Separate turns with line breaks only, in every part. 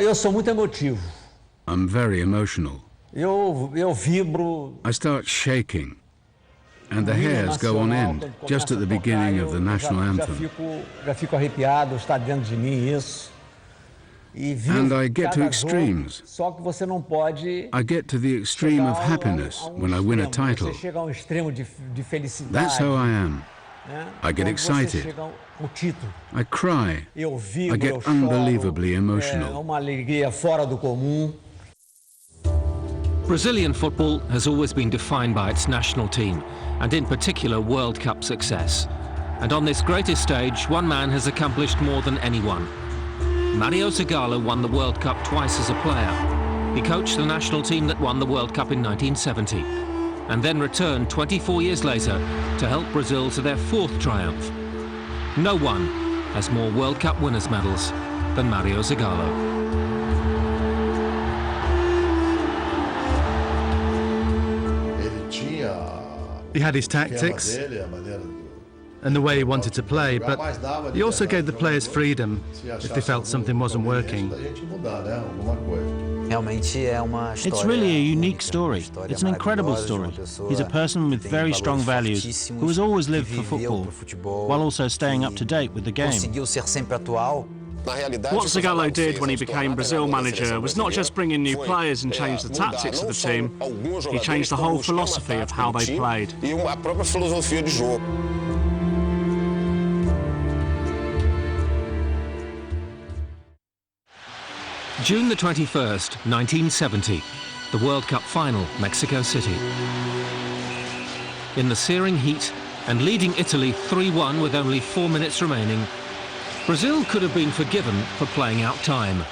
Eu sou muito emotivo.
I'm very emotional.
Eu vibro.
I start shaking, and the hairs go on end just at the beginning of the national anthem.
Já fico arrepiado, está dentro de mim isso.
And I get to extremes.
Só que você não pode.
I get to the extreme of happiness when I win a title.
Você chega a extremo de felicidade.
That's how I am. I get excited. I cry. I get unbelievably emotional.
É uma alegria fora do comum.
Brazilian football has always been defined by its national team, and in particular World Cup success. And on this greatest stage, one man has accomplished more than anyone. Mario Zagallo won the World Cup twice as a player. He coached the national team that won the World Cup in 1970, and then returned 24 years later to help Brazil to their fourth triumph. No one has more World Cup winners' medals than Mario Zagallo.
He had his tactics and the way he wanted to play, but he also gave the players freedom if they felt something wasn't working.
It's really a unique story. It's an incredible story. He's a person with very strong values who has always lived for football, while also staying up to date with the game.
What Zagallo did when he became Brazil manager was not just bring in new players and change the tactics of the team, he changed the whole philosophy of how they played.
June the 21st, 1970, the World Cup final, Mexico City. In the searing heat and leading Italy 3-1 with only 4 minutes remaining, Brazil could have been forgiven for playing out time.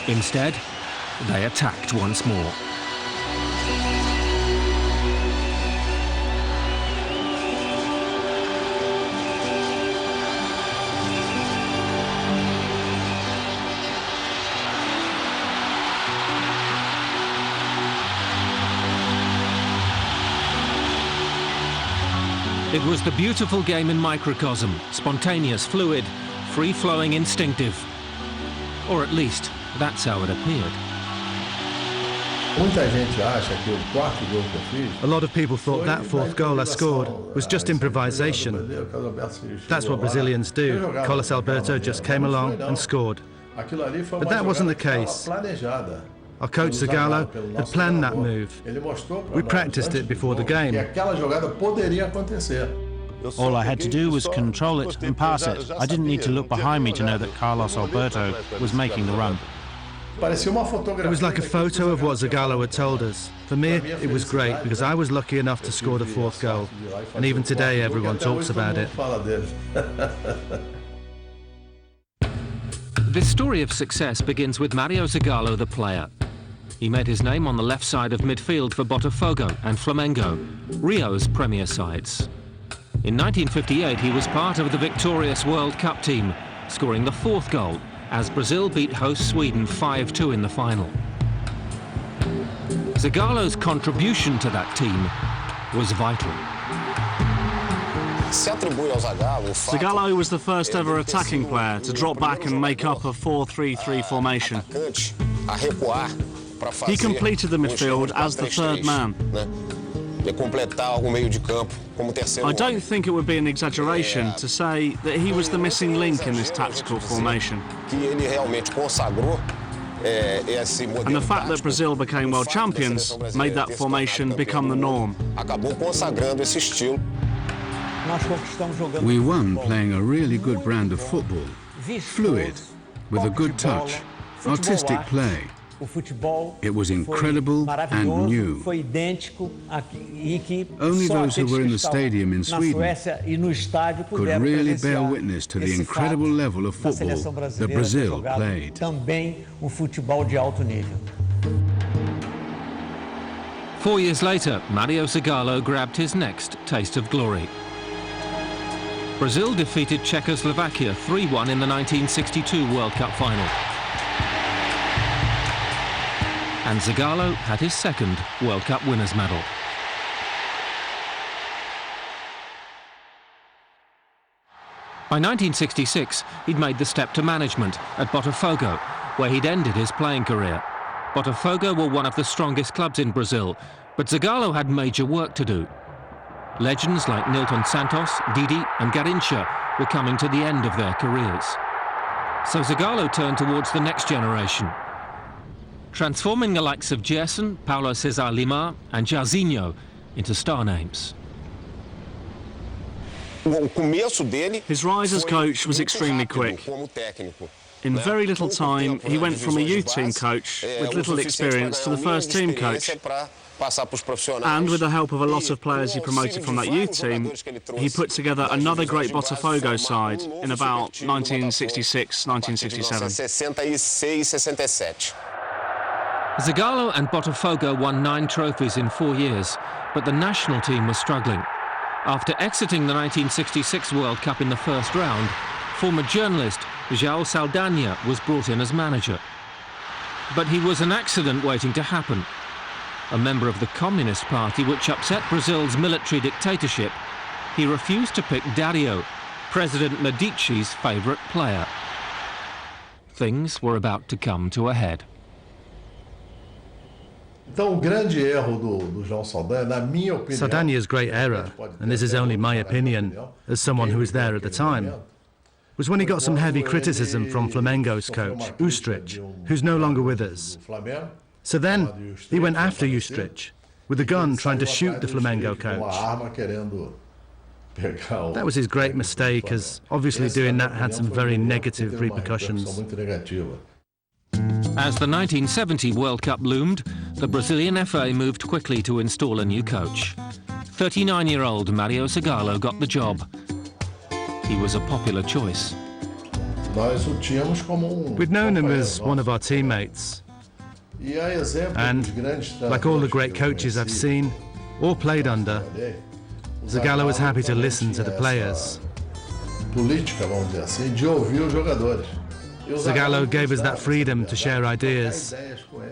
Instead, they attacked once more. It was the beautiful game in microcosm, spontaneous, fluid, free-flowing, instinctive. Or at least, that's how it appeared.
A lot of people thought that fourth goal I scored was just improvisation. That's what Brazilians do. Carlos Alberto just came along and scored. But that wasn't the case. Our coach Zagallo had planned that move. We practiced it before the game.
All I had to do was control it and pass it. I didn't need to look behind me to know that Carlos Alberto was making the run.
It was like a photo of what Zagallo had told us. For me, it was great because I was lucky enough to score the fourth goal. And even today, everyone talks about it.
This story of success begins with Mario Zagallo, the player. He made his name on the left side of midfield for Botafogo and Flamengo, Rio's premier sides. In 1958, he was part of the victorious World Cup team, scoring the fourth goal as Brazil beat host Sweden 5-2 in the final. Zagallo's contribution to that team was vital.
Zagallo was the first ever attacking player to drop back and make up a 4-3-3 formation. He completed the midfield as the third man. I don't think it would be an exaggeration to say that he was the missing link in this tactical formation. And the fact that Brazil became world champions made that formation become the norm.
We won playing a really good brand of football, fluid, with a good touch, artistic play. It was incredible and new. Only those who were in the stadium in Sweden could really bear witness to the incredible level of football that Brazil played.
4 years later, Mario Zagallo grabbed his next taste of glory. Brazil defeated Czechoslovakia 3-1 in the 1962 World Cup final. And Zagallo had his second World Cup winners' medal. By 1966, he'd made the step to management at Botafogo, where he'd ended his playing career. Botafogo were one of the strongest clubs in Brazil, but Zagallo had major work to do. Legends like Nilton Santos, Didi and Garrincha were coming to the end of their careers. So Zagallo turned towards the next generation, transforming the likes of Gerson, Paulo Cesar Lima and Jairzinho into star names.
His rise as coach was extremely quick. In very little time, he went from a youth team coach with little experience to the first team coach. And with the help of a lot of players he promoted from that youth team, he put together another great Botafogo side in about 1966-1967.
Zagallo and Botafogo won 9 trophies in 4 years, but the national team was struggling. After exiting the 1966 World Cup in the first round, former journalist João Saldanha was brought in as manager. But he was an accident waiting to happen. A member of the Communist Party, which upset Brazil's military dictatorship, he refused to pick Dario, President Medici's favourite player. Things were about to come to a head.
Saldanha's great error, and this is only my opinion as someone who was there at the time, was when he got some heavy criticism from Flamengo's coach, Ustrich, who's no longer with us. So then he went after Ustrich with a gun trying to shoot the Flamengo coach. That was his great mistake, as obviously doing that had some very negative repercussions.
As the 1970 World Cup loomed, the Brazilian FA moved quickly to install a new coach. 39-year-old Mario Zagallo got the job. He was a popular choice.
We'd known him as one of our teammates. And, like all the great coaches I've seen or played under, Zagallo was happy to listen to the players. Zagallo gave us that freedom to share ideas.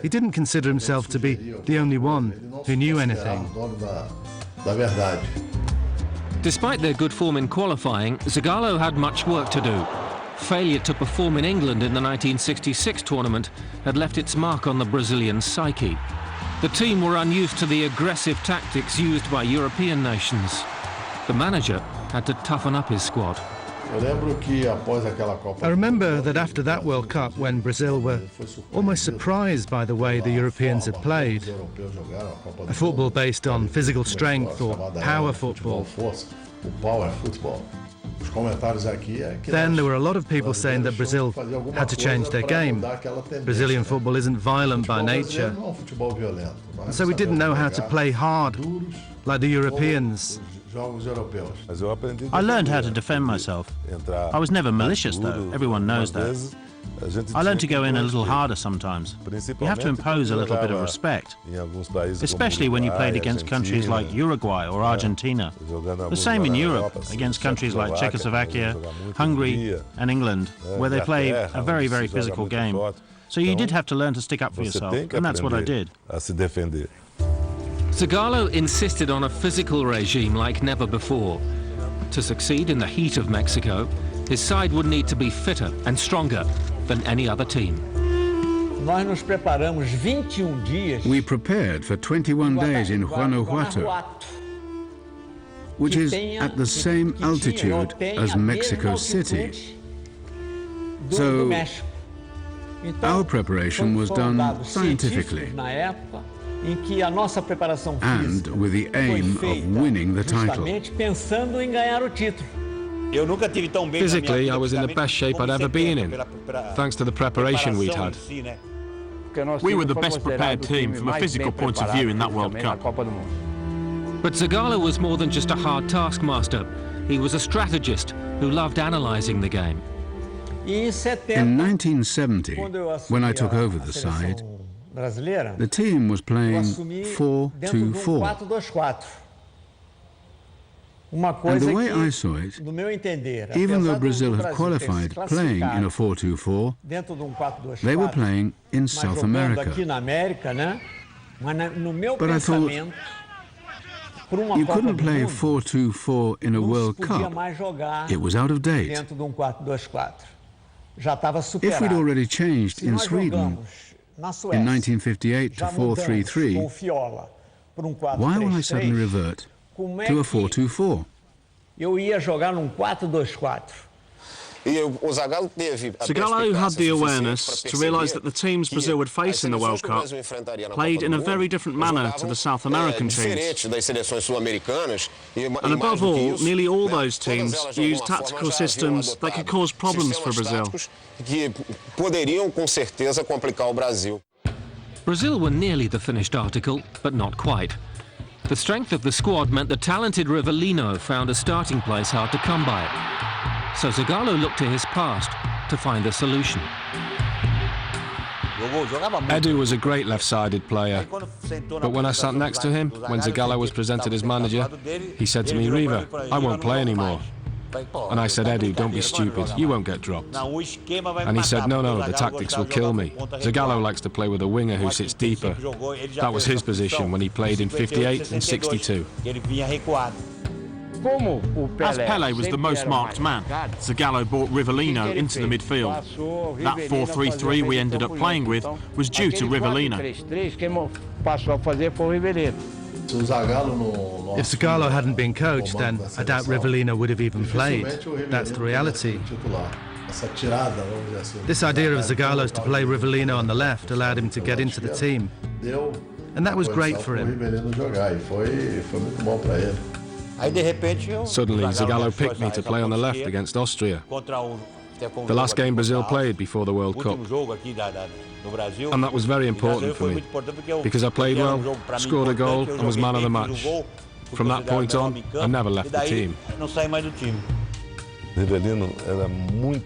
He didn't consider himself to be the only one who knew anything.
Despite their good form in qualifying, Zagallo had much work to do. Failure to perform in England in the 1966 tournament had left its mark on the Brazilian psyche. The team were unused to the aggressive tactics used by European nations. The manager had to toughen up his squad.
I remember that after that World Cup, when Brazil were almost surprised by the way the Europeans had played, a football based on physical strength or power football. Then there were a lot of people saying that Brazil had to change their game. Brazilian football isn't violent by nature. And so we didn't know how to play hard, like the Europeans.
I learned how to defend myself. I was never malicious, though. Everyone knows that. I learned to go in a little harder sometimes. You have to impose a little bit of respect, especially when you played against countries like Uruguay or Argentina. The same in Europe, against countries like Czechoslovakia, Hungary and England, where they play a very, very physical game. So you did have to learn to stick up for yourself, and that's what I did.
Zagallo insisted on a physical regime like never before. To succeed in the heat of Mexico, his side would need to be fitter and stronger than any other team.
We prepared for 21 days in Guanajuato, which is at the same altitude as Mexico City. So our preparation was done scientifically and with the aim of winning the title.
Physically, I was in the best shape I'd ever been in, thanks to the preparation we'd had.
We were the best prepared team from a physical point of view in that World Cup.
But Zagallo was more than just a hard taskmaster. He was a strategist who loved analysing the game.
In 1970, when I took over the side, the team was playing 4-2-4. And the way I saw it, even though Brazil had qualified playing in a 4-2-4, they were playing in South America. But I thought, you couldn't play 4-2-4 in a World Cup. It was out of date.
já estava superado.
If we'd already changed in Sweden in 1958 to 4-3-3, why will I suddenly revert to a 4-2-4?
Eu ia jogar num 4-2-4.
Zagallo had the awareness to realise that the teams Brazil would face in the World Cup played in a very different manner to the South American teams. And above all, nearly all those teams used tactical systems that could cause problems for Brazil.
Brazil were nearly the finished article, but not quite. The strength of the squad meant the talented Rivellino found a starting place hard to come by. So Zagallo looked to his past to find a solution.
Edu was a great left-sided player, but when I sat next to him, when Zagallo was presented as manager, he said to me, "Riva, I won't play anymore." And I said, "Edu, don't be stupid, you won't get dropped." And he said, no, the tactics will kill me. Zagallo likes to play with a winger who sits deeper. That was his position when he played in 58 and 62.
As Pelé was the most marked man, Zagallo brought Rivellino into the midfield. That 4-3-3 we ended up playing with was due to Rivellino.
If Zagallo hadn't been coached, then I doubt Rivellino would have even played. That's the reality. This idea of Zagallo's to play Rivellino on the left allowed him to get into the team. And that was great for him.
Suddenly, Zagallo picked me to play on the left against Austria, the last game Brazil played before the World Cup. And that was very important for me, because I played well, scored a goal and was man of the match. From that point on, I never left the team.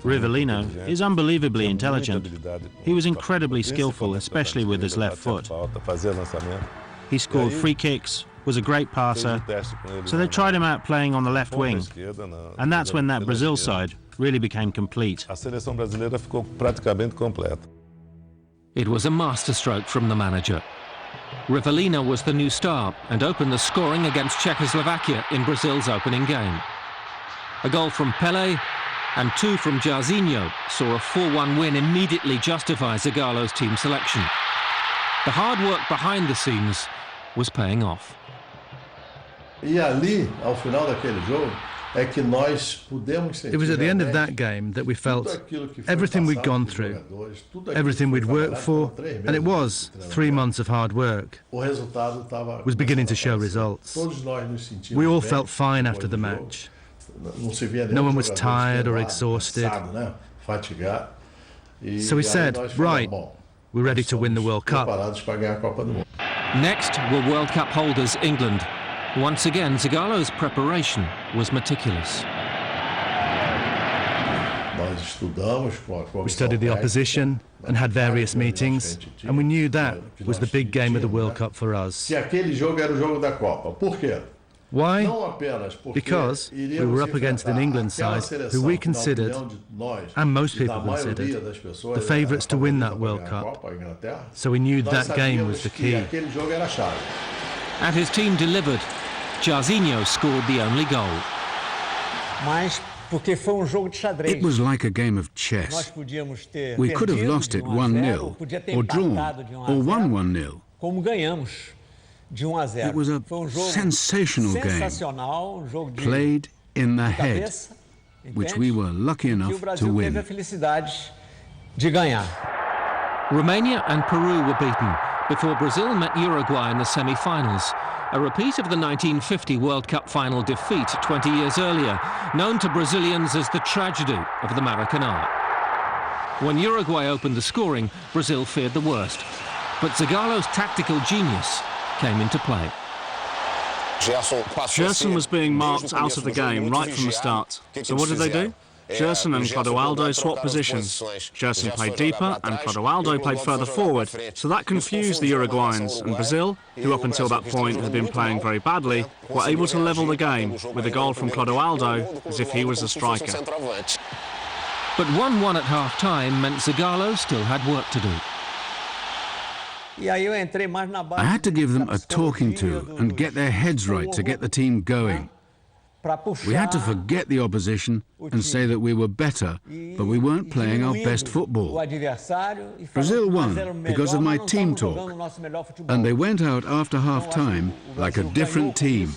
Rivellino is unbelievably intelligent. He was incredibly skillful, especially with his left foot. He scored free kicks, was a great passer, so they tried him out playing on the left wing. And that's when that Brazil side really became complete.
It was a masterstroke from the manager. Rivellino was the new star and opened the scoring against Czechoslovakia in Brazil's opening game. A goal from Pelé and two from Jairzinho saw a 4-1 win immediately justify Zagallo's team selection. The hard work behind the scenes was paying off.
It was at the end of that game that we felt everything we'd gone through, everything we'd worked for, and it was 3 months of hard work, was beginning to show results. We all felt fine after the match. No one was tired or exhausted. So we said, right, we're ready to win the World Cup.
Next were World Cup holders England. Once again, Zagallo's preparation was meticulous.
We studied the opposition and had various meetings, and we knew that was the big game of the World Cup for us. Why? Because we were up against an England side who we considered, and most people considered, the favourites to win that World Cup. So we knew that game was the key.
And his team delivered. Jairzinho scored the only goal.
It was like a game of chess. We could have lost it 1-0, or drawn, or won 1-0. It was a sensational game, played in the head, which we were lucky enough to win.
Romania and Peru were beaten before Brazil met Uruguay in the semi-finals, a repeat of the 1950 World Cup final defeat 20 years earlier, known to Brazilians as the tragedy of the Maracanã. When Uruguay opened the scoring, Brazil feared the worst, but Zagallo's tactical genius came into play.
Gerson was being marked out of the game right from the start. So what did they do? Gerson and Clodoaldo swapped positions. Gerson played deeper and Clodoaldo played further forward, so that confused the Uruguayans, and Brazil, who up until that point had been playing very badly, were able to level the game with a goal from Clodoaldo as if he was the striker.
But 1-1 at half-time meant Zagallo still had work to do.
I had to give them a talking to and get their heads right to get the team going. We had to forget the opposition and say that we were better, but we weren't playing our best football. Brazil won because of my team talk, and they went out after half-time like a different team.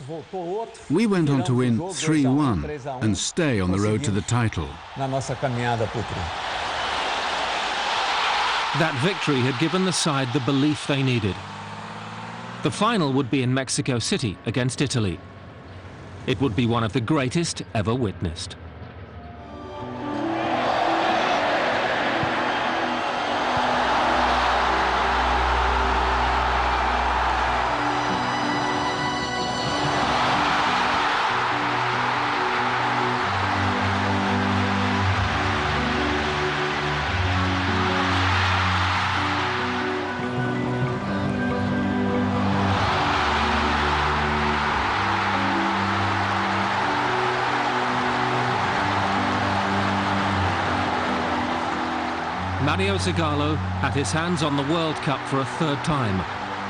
We went on to win 3-1 and stay on the road to the title.
That victory had given the side the belief they needed. The final would be in Mexico City against Italy. It would be one of the greatest ever witnessed. Mario Zagallo had his hands on the World Cup for a third time,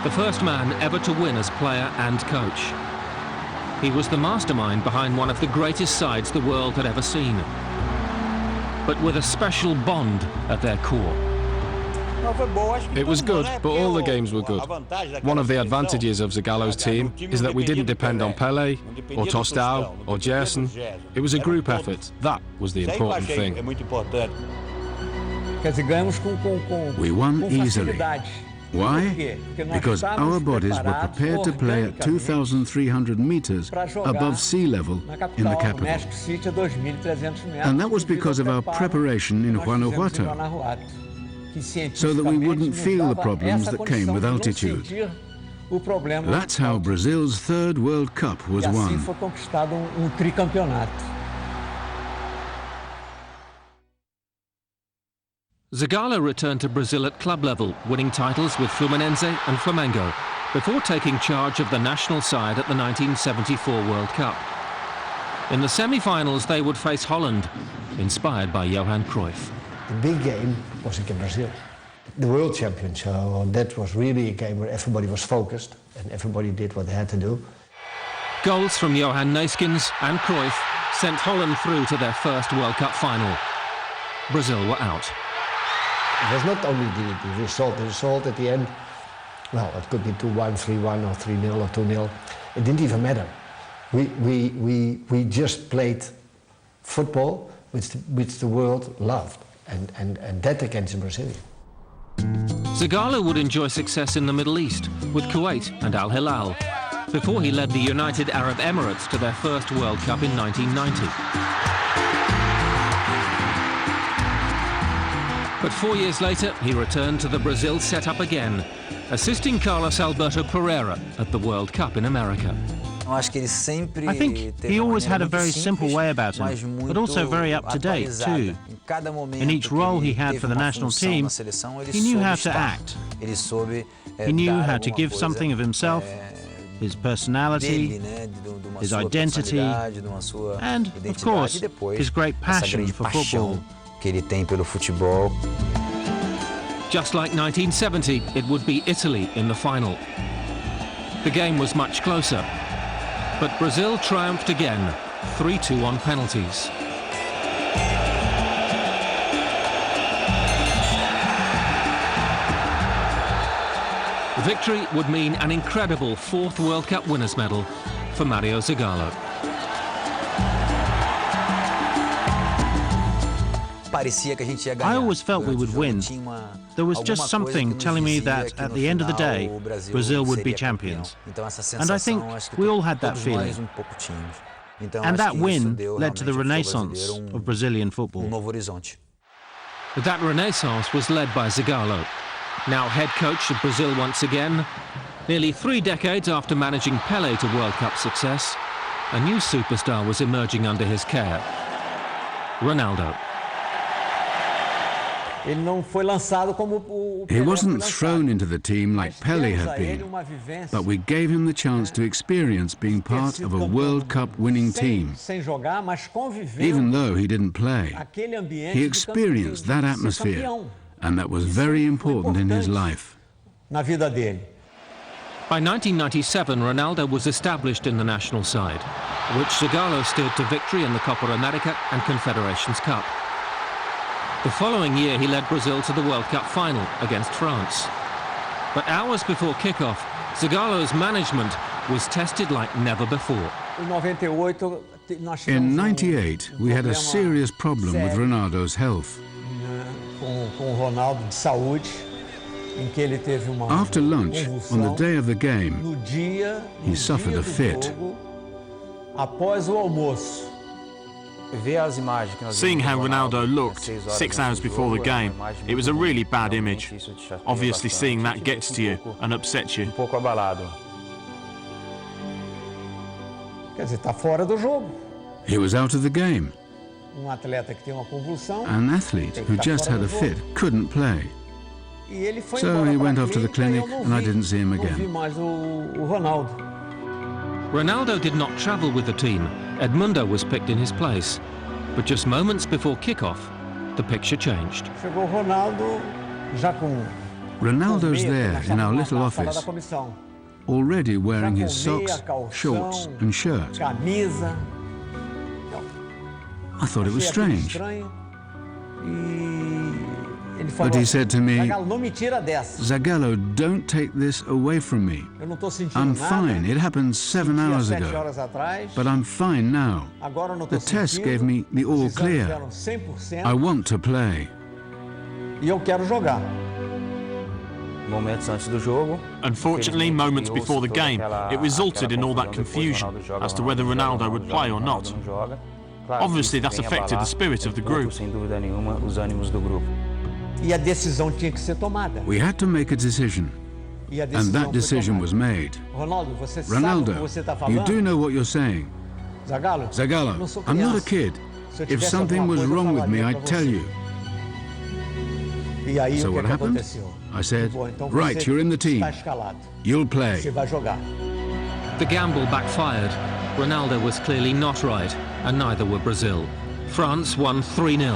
the first man ever to win as player and coach. He was the mastermind behind one of the greatest sides the world had ever seen, but with a special bond at their core.
It was good, but all the games were good. One of the advantages of Zagallo's team is that we didn't depend on Pelé, or Tostão, or Gerson. It was a group effort. That was the important thing.
We won easily. Why? Because our bodies were prepared to play at 2,300 meters above sea level in the capital. And that was because of our preparation in Guanajuato, so that we wouldn't feel the problems that came with altitude. That's how Brazil's third World Cup was won.
Zagallo returned to Brazil at club level, winning titles with Fluminense and Flamengo, before taking charge of the national side at the 1974 World Cup. In the semi-finals, they would face Holland, inspired by Johan Cruyff.
The big game was against Brazil, the world champion, so that was really a game where everybody was focused and everybody did what they had to do.
Goals from Johan Neyskens and Cruyff sent Holland through to their first World Cup final. Brazil were out.
It was not only the result at the end, well, it could be 2-1, 3-1 or 3-0 or 2-0. It didn't even matter. We just played football which the world loved, and that against the Brazilian.
Zagallo would enjoy success in the Middle East with Kuwait and Al Hilal, before he led the United Arab Emirates to their first World Cup in 1990. But 4 years later, he returned to the Brazil setup again, assisting Carlos Alberto Pereira at the World Cup in America.
I think he always had a very simple way about him, but also very up-to-date too. In each role he had for the national team, he knew how to act. He knew how to give something of himself, his personality, his identity, and, of course, his great passion for football.
Just like 1970, it would be Italy in the final. The game was much closer, but Brazil triumphed again, 3-2 on penalties. Victory would mean an incredible fourth World Cup winners' medal for Mario Zagallo.
I always felt we would win. There was just something telling me that at the end of the day, Brazil would be champions. And I think we all had that feeling. And that win led to the renaissance of Brazilian football.
That renaissance was led by Zagallo, now head coach of Brazil once again. Nearly 3 decades after managing Pelé to World Cup success, a new superstar was emerging under his care: Ronaldo.
He wasn't thrown into the team like Pelé had been, but we gave him the chance to experience being part of a World Cup winning team. Even though he didn't play, he experienced that atmosphere, and that was very important in his life.
By 1997, Ronaldo was established in the national side, which Zagallo steered to victory in the Copa America and Confederations Cup. The following year, he led Brazil to the World Cup final against France. But hours before kick-off, Zagallo's management was tested like never before.
In '98, we had a serious problem with Ronaldo's health. After lunch, on the day of the game, he suffered a fit.
Seeing how Ronaldo looked 6 hours before the game, it was a really bad image. Obviously, seeing that gets to you and upsets you.
He was out of the game. An athlete who just had a fit couldn't play. So he went off to the clinic and I didn't see him again.
Ronaldo did not travel with the team. Edmundo was picked in his place. But just moments before kick-off, the picture changed.
Ronaldo's there in our little office, already wearing his socks, shorts and shirt. I thought it was strange. But he said to me, "Zagallo, don't take this away from me. I'm fine. It happened 7 hours ago. But I'm fine now. The test gave me the all clear. I want to play."
Unfortunately, moments before the game, it resulted in all that confusion as to whether Ronaldo would play or not. Obviously, that affected the spirit of the group.
We had to make a decision, and that decision was made. Ronaldo, you do know what you're saying. Zagallo, I'm not a kid. If something was wrong with me, I'd tell you. So what happened? I said, "Right, you're in the team. You'll play."
The gamble backfired. Ronaldo was clearly not right, and neither were Brazil. France won 3-0.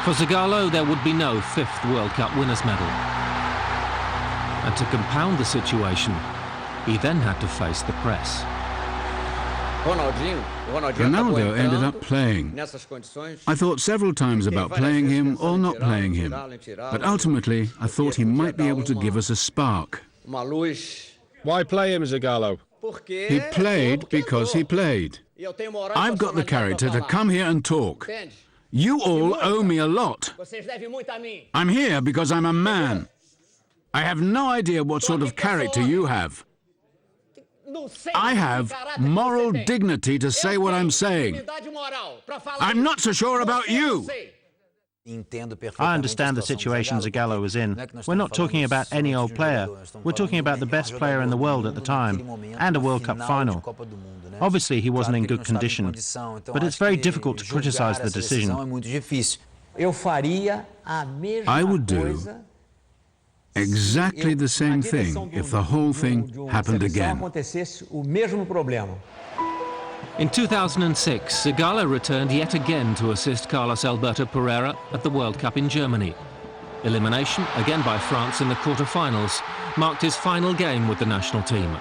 For Zagallo, there would be no 5th World Cup winners' medal. And to compound the situation, he then had to face the press.
Ronaldo ended up playing. I thought several times about playing him or not playing him, but ultimately I thought he might be able to give us a spark.
Why play him, Zagallo?
He played because he played. I've got the character to come here and talk. You all owe me a lot. I'm here because I'm a man. I have no idea what sort of character you have. I have moral dignity to say what I'm saying. I'm not so sure about you.
I understand the situation Zagallo was in. We're not talking about any old player. We're talking about the best player in the world at the time, and a World Cup final. Obviously, he wasn't in good condition, but it's very difficult to criticize the decision.
I would do exactly the same thing if the whole thing happened again.
In 2006, Zagallo returned yet again to assist Carlos Alberto Pereira at the World Cup in Germany. Elimination, again by France in the quarter-finals, marked his final game with the national team.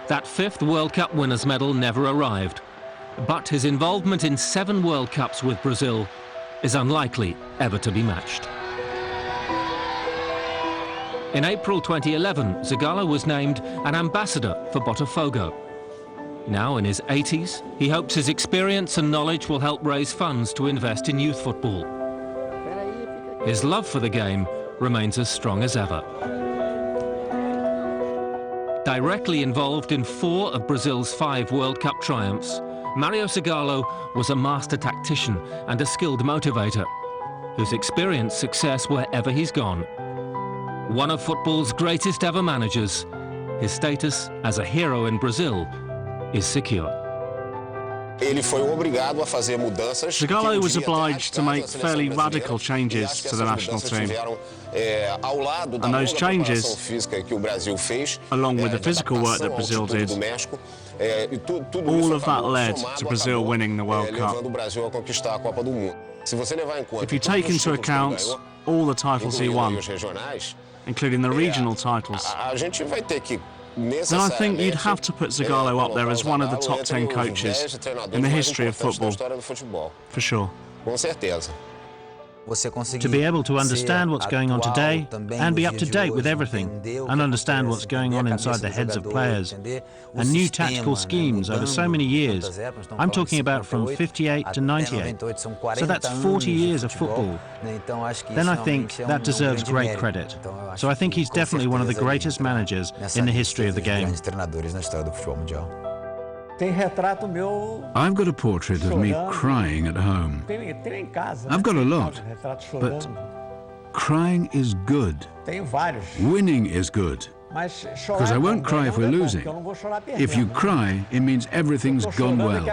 That 5th World Cup winners' medal never arrived, but his involvement in 7 World Cups with Brazil is unlikely ever to be matched. In April 2011, Zagallo was named an ambassador for Botafogo. Now in his 80s, he hopes his experience and knowledge will help raise funds to invest in youth football. His love for the game remains as strong as ever. Directly involved in 4 of Brazil's 5 World Cup triumphs, Mario Zagallo was a master tactician and a skilled motivator, who's experienced success wherever he's gone. One of football's greatest ever managers, his status as a hero in Brazil is secure.
Zagallo was obliged to make fairly radical changes to the national team. And those changes, along with the physical work that Brazil did, all of that led to Brazil winning the World Cup. If you take into account all the titles he won, including the regional titles, then I think you'd have to put Zagallo up there as one of the top 10 coaches in the history of football, for sure.
To be able to understand what's going on today and be up to date with everything and understand what's going on inside the heads of players and new tactical schemes over so many years. I'm talking about from 58 to 98. So that's 40 years of football. Then I think that deserves great credit. So I think he's definitely one of the greatest managers in the history of the game.
I've got a portrait of me crying at home. I've got a lot, but crying is good. Winning is good, because I won't cry if we're losing. If you cry, it means everything's gone well.